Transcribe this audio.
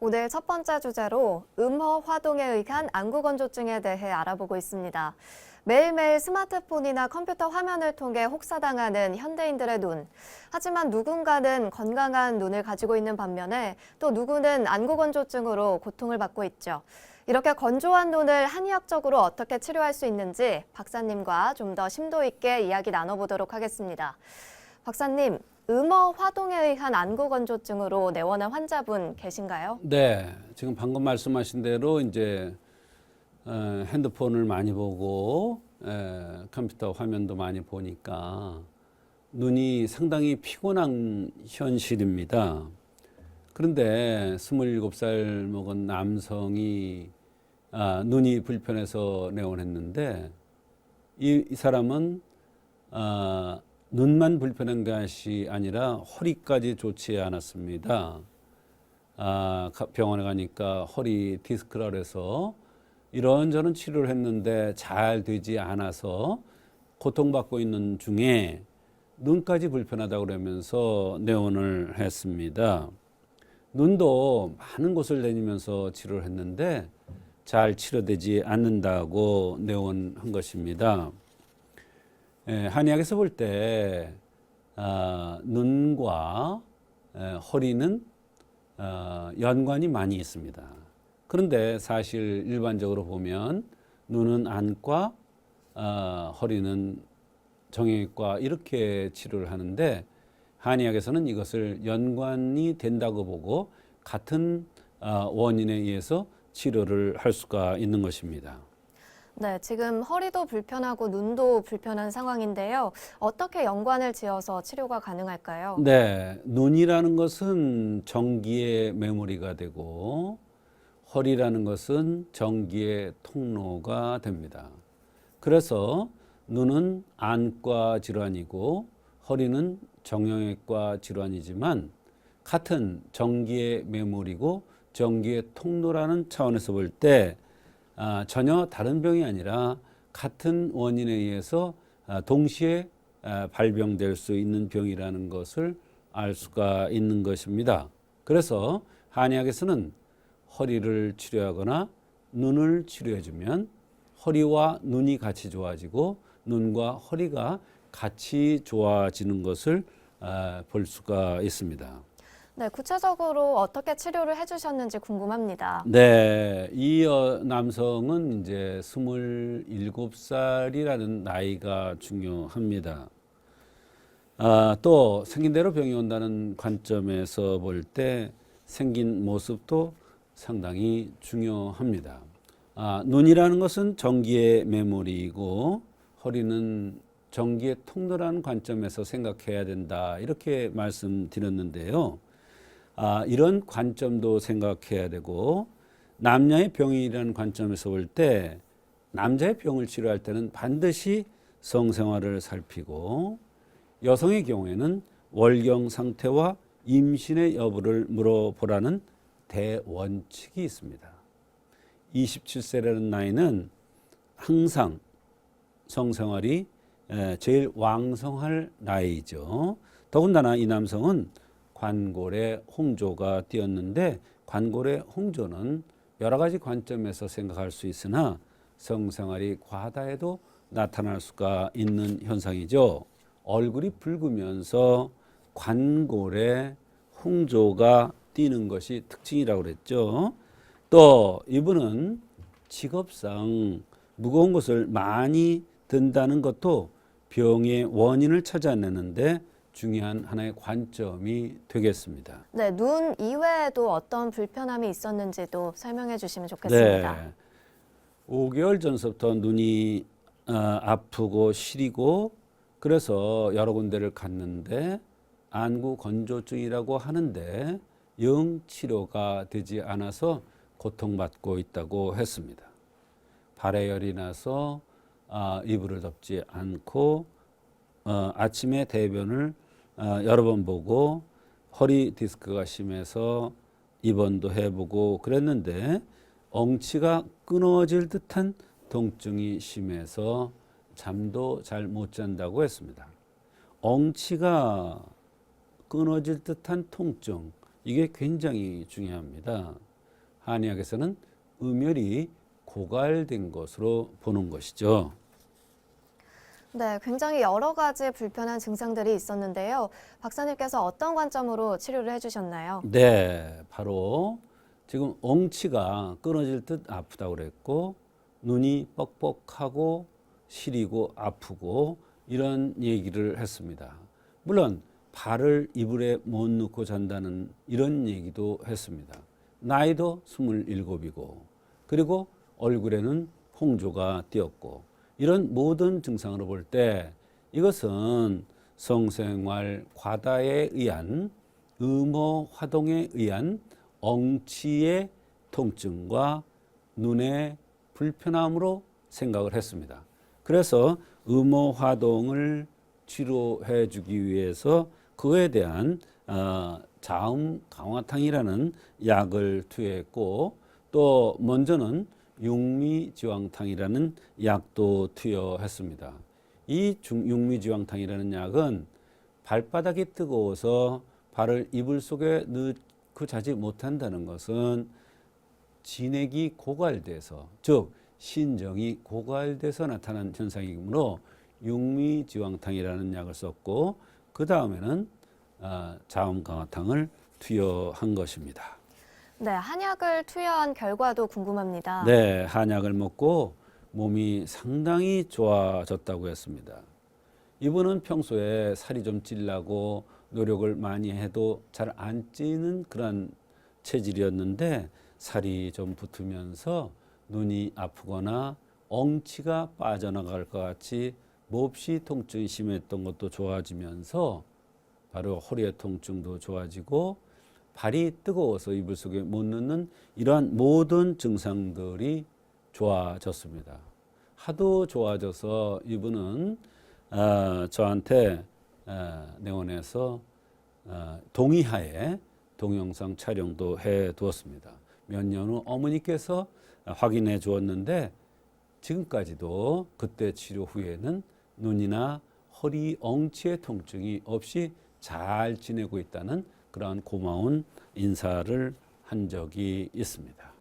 오늘 첫 번째 주제로 음허 화동에 의한 안구건조증에 대해 알아보고 있습니다. 매일매일 스마트폰이나 컴퓨터 화면을 통해 혹사당하는 현대인들의 눈. 하지만 누군가는 건강한 눈을 가지고 있는 반면에 또 누구는 안구건조증으로 고통을 받고 있죠. 이렇게 건조한 눈을 한의학적으로 어떻게 치료할 수 있는지 박사님과 좀 더 심도 있게 이야기 나눠보도록 하겠습니다. 박사님, 음허 화동에 의한 안구건조증으로 내원한 환자분 계신가요? 네, 지금 방금 말씀하신 대로 이제 핸드폰을 많이 보고 컴퓨터 화면도 많이 보니까 눈이 상당히 피곤한 현실입니다. 그런데 27살 먹은 남성이 눈이 불편해서 내원했는데 이 사람은 눈만 불편한 것이 아니라 허리까지 좋지 않았습니다. 병원에 가니까 허리 디스크라 그래서 이런저런 치료를 했는데 잘 되지 않아서 고통받고 있는 중에 눈까지 불편하다고 그러면서 내원을 했습니다. 눈도 많은 곳을 다니면서 치료를 했는데 잘 치료되지 않는다고 내원한 것입니다. 한의학에서 볼 때 눈과 허리는 연관이 많이 있습니다. 그런데 사실 일반적으로 보면 눈은 안과, 허리는 정형외과 이렇게 치료를 하는데 한의학에서는 이것을 연관이 된다고 보고 같은 원인에 의해서 치료를 할 수가 있는 것입니다. 네, 지금 허리도 불편하고 눈도 불편한 상황인데요. 어떻게 연관을 지어서 치료가 가능할까요? 네, 눈이라는 것은 전기의 메모리가 되고 허리라는 것은 전기의 통로가 됩니다. 그래서 눈은 안과 질환이고 허리는 정형외과 질환이지만 같은 전기의 메모리고 전기의 통로라는 차원에서 볼 때 전혀 다른 병이 아니라 같은 원인에 의해서 동시에 발병될 수 있는 병이라는 것을 알 수가 있는 것입니다. 그래서 한의학에서는 허리를 치료하거나 눈을 치료해주면 허리와 눈이 같이 좋아지고 눈과 허리가 같이 좋아지는 것을 볼 수가 있습니다. 네, 구체적으로 어떻게 치료를 해주셨는지 궁금합니다. 네, 이 남성은 이제 27살이라는 나이가 중요합니다. 또 생긴 대로 병이 온다는 관점에서 볼 때 생긴 모습도 상당히 중요합니다. 눈이라는 것은 전기의 메모리이고 허리는 전기의 통로라는 관점에서 생각해야 된다 이렇게 말씀드렸는데요. 이런 관점도 생각해야 되고 남녀의 병이라는 관점에서 볼 때 남자의 병을 치료할 때는 반드시 성생활을 살피고 여성의 경우에는 월경 상태와 임신의 여부를 물어보라는 대원칙이 있습니다. 27세라는 나이는 항상 성생활이 제일 왕성할 나이죠. 더군다나 이 남성은 관골에 홍조가 띄었는데 관골의 홍조는 여러 가지 관점에서 생각할 수 있으나 성생활이 과다해도 나타날 수가 있는 현상이죠. 얼굴이 붉으면서 관골에 홍조가 띄는 것이 특징이라고 그랬죠. 또 이분은 직업상 무거운 것을 많이 든다는 것도 병의 원인을 찾아내는데 중요한 하나의 관점이 되겠습니다. 네, 눈 이외에도 어떤 불편함이 있었는지도 설명해 주시면 좋겠습니다. 네, 5개월 전서부터 눈이 아프고 시리고 그래서 여러 군데를 갔는데 안구 건조증이라고 하는데 영 치료가 되지 않아서 고통받고 있다고 했습니다. 발에 열이 나서 이불을 덮지 않고 아침에 대변을 여러 번 보고 허리 디스크가 심해서 입원도 해보고 그랬는데 엉치가 끊어질 듯한 통증이 심해서 잠도 잘 못 잔다고 했습니다. 엉치가 끊어질 듯한 통증 이게 굉장히 중요합니다. 한의학에서는 음혈이 고갈된 것으로 보는 것이죠. 네, 굉장히 여러 가지 불편한 증상들이 있었는데요. 박사님께서 어떤 관점으로 치료를 해주셨나요? 네, 바로 지금 엉치가 끊어질 듯 아프다고 그랬고 눈이 뻑뻑하고 시리고 아프고 이런 얘기를 했습니다. 물론 발을 이불에 못 넣고 잔다는 이런 얘기도 했습니다. 나이도 27이고 그리고 얼굴에는 홍조가 띄었고 이런 모든 증상으로 볼 때 이것은 성생활 과다에 의한 음호 화동에 의한 엉치의 통증과 눈의 불편함으로 생각을 했습니다. 그래서 음호 화동을 치료해 주기 위해서 그에 대한 자음 강화탕이라는 약을 투여했고 또 먼저는 육미지왕탕이라는 약도 투여했습니다. 이 육미지왕탕이라는 약은 발바닥이 뜨거워서 발을 이불 속에 넣고 자지 못한다는 것은 진액이 고갈돼서 즉 신정이 고갈돼서 나타난 현상이므로 육미지왕탕이라는 약을 썼고 그 다음에는 자음강화탕을 투여한 것입니다. 네, 한약을 투여한 결과도 궁금합니다. 네, 한약을 먹고 몸이 상당히 좋아졌다고 했습니다. 이분은 평소에 살이 좀 찔라고 노력을 많이 해도 잘 안 찌는 그런 체질이었는데 살이 좀 붙으면서 눈이 아프거나 엉치가 빠져나갈 것 같이 몹시 통증이 심했던 것도 좋아지면서 바로 허리의 통증도 좋아지고 발이 뜨거워서 이불 속에 못 넣는 이러한 모든 증상들이 좋아졌습니다. 하도 좋아져서 이분은 저한테 내원해서 동의하에 동영상 촬영도 해 두었습니다. 몇 년 후 어머니께서 확인해 주었는데 지금까지도 그때 치료 후에는 눈이나 허리 엉치의 통증이 없이 잘 지내고 있다는 그러한 고마운 인사를 한 적이 있습니다.